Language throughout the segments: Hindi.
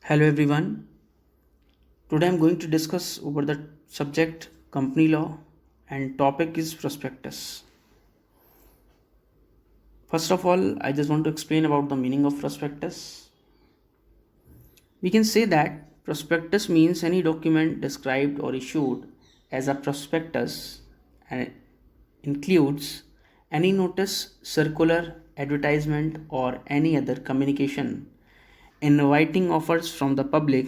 Hello everyone. Today I'm going to discuss over the subject company law and topic is prospectus. First of all, I just want to explain about the meaning of prospectus. We can say that prospectus means any document described or issued as a prospectus and includes any notice, circular, advertisement or any other communication inviting offers from the public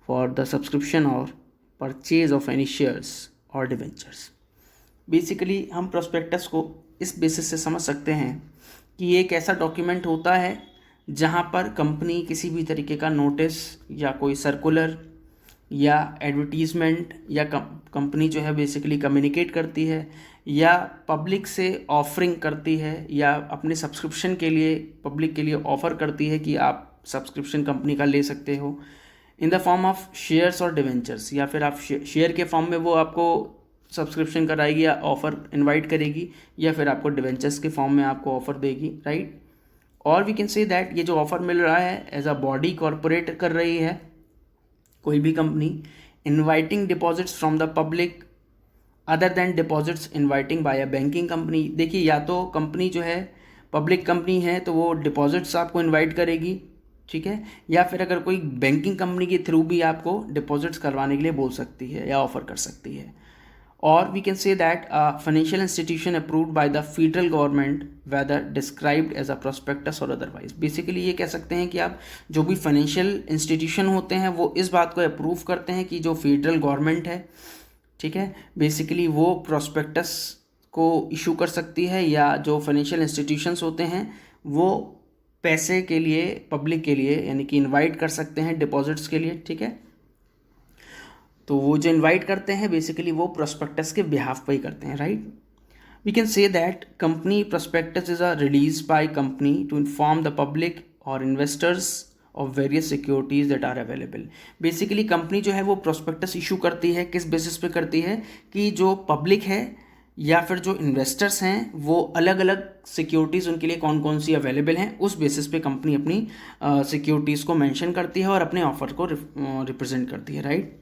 for the subscription or purchase of any shares और डिवेंचर्स. बेसिकली हम प्रोस्पेक्टस को इस बेसिस से समझ सकते हैं कि ये एक ऐसा डॉक्यूमेंट होता है जहाँ पर कंपनी किसी भी तरीके का नोटिस या कोई सर्कुलर या एडवर्टीज़मेंट या कंपनी जो है बेसिकली कम्युनिकेट करती है या पब्लिक से ऑफरिंग करती है या अपने सब्सक्रिप्शन के लिए पब्लिक के लिए ऑफ़र करती है कि आप सब्सक्रिप्शन कंपनी का ले सकते हो इन द फॉर्म ऑफ शेयर्स और डिवेंचर्स, या फिर आप शेयर के फॉर्म में वो आपको सब्सक्रिप्शन कराएगी या ऑफ़र इनवाइट करेगी या फिर आपको डिवेंचर्स के फॉर्म में आपको ऑफ़र देगी, राइट. और वी कैन से दैट ये जो ऑफ़र मिल रहा है एज अ बॉडी कॉरपोरेट कर रही है कोई भी company inviting deposits from the public other than deposits inviting by a banking company. देखिए, या तो कंपनी जो है पब्लिक कंपनी है तो वो डिपॉजिट्स आपको इनवाइट करेगी, ठीक है, या फिर अगर कोई बैंकिंग कंपनी के थ्रू भी आपको डिपॉजिट्स करवाने के लिए बोल सकती है या ऑफर कर सकती है. और we can say that financial institution approved by the federal government whether described as a prospectus और अदरवाइज. बेसिकली ये कह सकते हैं कि आप जो भी फाइनेंशियल इंस्टीट्यूशन होते हैं वो इस बात को अप्रूव करते हैं कि जो फेडरल गवर्नमेंट है, ठीक है, बेसिकली वो प्रोस्पेक्टस को इशू कर सकती है या जो फाइनेंशियल इंस्टीट्यूशंस होते हैं वो पैसे के लिए पब्लिक के लिए यानी कि इनवाइट कर सकते हैं डिपॉजिट्स के लिए, ठीक है. तो वो जो इनवाइट करते हैं बेसिकली वो प्रोस्पेक्टस के बिहाफ पे ही करते हैं, right. We can say that company prospectus is a release by company to inform the public और investors of various securities that are available. Basically company जो है वो प्रोस्पेक्टस इशू करती है, किस बेसिस पे करती है कि जो पब्लिक है या फिर जो इन्वेस्टर्स हैं वो अलग अलग सिक्योरिटीज़ उनके लिए कौन कौन सी अवेलेबल हैं उस बेसिस पे कंपनी अपनी सिक्योरिटीज़ को मेंशन करती है और अपने ऑफर को रिप्रेजेंट करती है, राइट.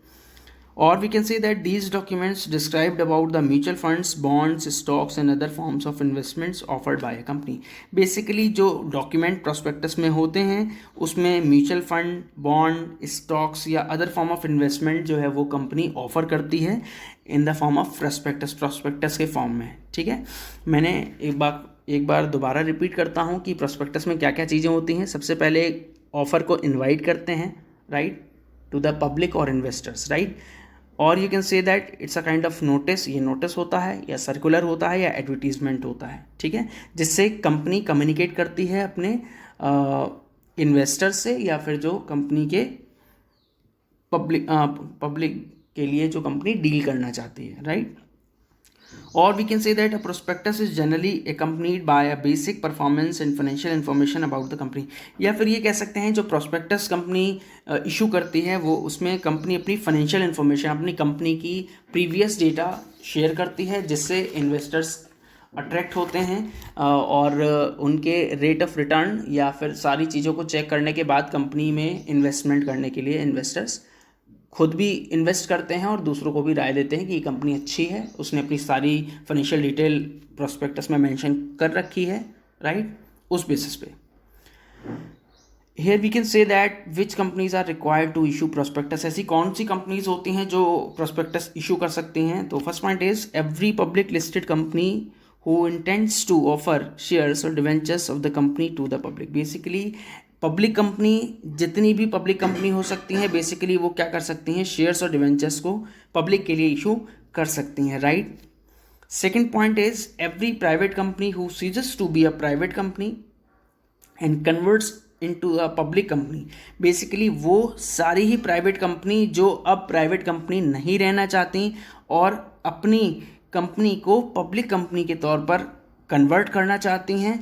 और we can say that these documents described about the mutual funds, bonds, stocks and other forms of investments offered by a company. Basically जो डॉक्यूमेंट प्रोस्पेक्टस में होते हैं उसमें म्यूचुअल फंड, बॉन्ड, स्टॉक्स या अदर फॉर्म ऑफ इन्वेस्टमेंट जो है वो कंपनी ऑफर करती है in the form of prospectus के फॉर्म में, ठीक है. मैंने एक बार दोबारा रिपीट करता हूँ कि प्रोस्पेक्टस में क्या क्या चीज़ें होती हैं. सबसे पहले ऑफर को इन्वाइट करते हैं, राइट, टू द पब्लिक और इन्वेस्टर्स, राइट. और you can say that it's a kind of notice. ये नोटिस होता है या सर्कुलर होता है या एडवर्टीजमेंट होता है, ठीक है, जिससे कंपनी कम्युनिकेट करती है अपने इन्वेस्टर से या फिर जो कंपनी के पब्लिक के लिए जो कंपनी डील करना चाहती है, राइट. और we can say that a prospectus is generally accompanied by a basic performance and financial information about the company. या फिर ये कह सकते हैं जो प्रोस्पेक्टस कंपनी इशू करती है वो उसमें कंपनी अपनी फाइनेंशियल इन्फॉर्मेशन, अपनी कंपनी की प्रीवियस डेटा शेयर करती है जिससे इन्वेस्टर्स अट्रैक्ट होते हैं और उनके रेट ऑफ रिटर्न या फिर सारी चीज़ों को चेक करने के बाद कंपनी में इन्वेस्टमेंट करने के लिए इन्वेस्टर्स खुद भी इन्वेस्ट करते हैं और दूसरों को भी राय देते हैं कि ये कंपनी अच्छी है, उसने अपनी सारी फाइनेंशियल डिटेल प्रोस्पेक्टस में मेंशन कर रखी है, राइट, उस बेसिस पे. Here we can say that which companies are required to issue prospectus. ऐसी कौन सी कंपनीज होती हैं जो प्रोस्पेक्टस इशू कर सकती हैं. तो first point is every public listed company who intends to offer shares or debentures of the company to the public. Basically public company, जितनी भी पब्लिक कंपनी हो सकती हैं बेसिकली वो क्या कर सकती हैं, शेयर्स और डिवेंचर्स को पब्लिक के लिए इशू कर सकती हैं, right. Second point is every private company who ceases to be a private company and converts into a public company. Basically वो सारी ही प्राइवेट कंपनी जो अब प्राइवेट कंपनी नहीं रहना चाहती और अपनी कंपनी को पब्लिक कंपनी के तौर पर कन्वर्ट करना चाहती हैं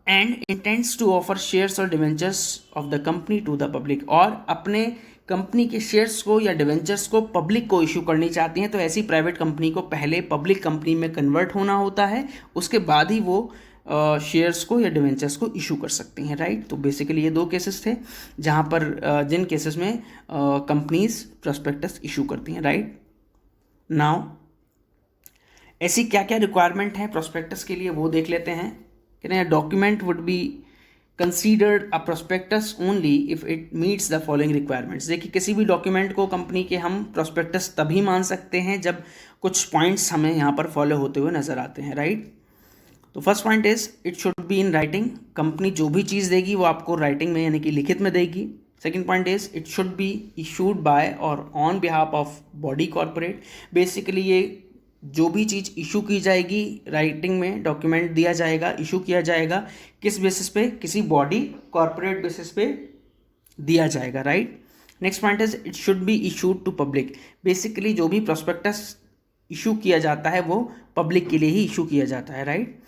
and intends to offer shares और debentures of the company to the public, और अपने कंपनी के शेयर्स को या डिवेंचर्स को पब्लिक को इशू करनी चाहती हैं. तो ऐसी प्राइवेट कंपनी को पहले पब्लिक कंपनी में कन्वर्ट होना होता है, उसके बाद ही वो शेयर्स को या डिवेंचर्स को इशू कर सकती हैं, राइट। तो बेसिकली ये 2 केसेस थे जहाँ पर जिन केसेस में कंपनीज प्रॉस्पेक्टस इशू करती हैं, राइट। नाउ ऐसी क्या क्या रिक्वायरमेंट है प्रॉस्पेक्टस के लिए वो देख लेते हैं। कहते हैं document would be considered a prospectus only if it meets the following requirements. देखिए किसी भी डॉक्यूमेंट को कंपनी के हम प्रॉस्पेक्टस तभी मान सकते हैं जब कुछ पॉइंट्स हमें यहाँ पर फॉलो होते हुए नजर आते हैं, राइट। तो first point is it should be in writing. Company जो भी चीज़ देगी वो आपको राइटिंग में यानी कि लिखित में देगी। Second point is it should be issued by or on behalf of body corporate. Basically ये जो भी चीज़ इशू की जाएगी राइटिंग में, डॉक्यूमेंट दिया जाएगा, इशू किया जाएगा, किस बेसिस पे, किसी बॉडी कॉर्पोरेट बेसिस पे दिया जाएगा, right. Next point is it should be issued to public. Basically जो भी प्रॉस्पेक्टस इशू किया जाता है वो पब्लिक के लिए ही इशू किया जाता है, right.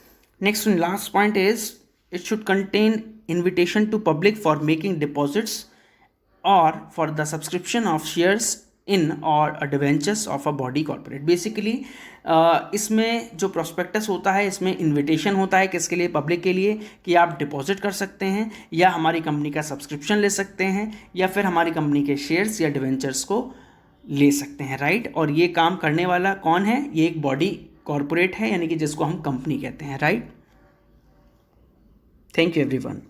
Next and last point is it should contain invitation to public for making deposits or for the subscription of shares in or debentures of a body corporate. Basically इसमें जो प्रॉस्पेक्टस होता है इसमें इन्विटेशन होता है किसके लिए, पब्लिक के लिए, कि आप डिपॉजिट कर सकते हैं या हमारी कंपनी का सब्सक्रिप्शन ले सकते हैं या फिर हमारी कंपनी के शेयर्स या डिवेंचर्स को ले सकते हैं, राइट। और ये काम करने वाला कौन है, ये एक बॉडी कॉर्पोरेट है यानी कि जिसको हम कंपनी कहते हैं, राइट। Thank you everyone.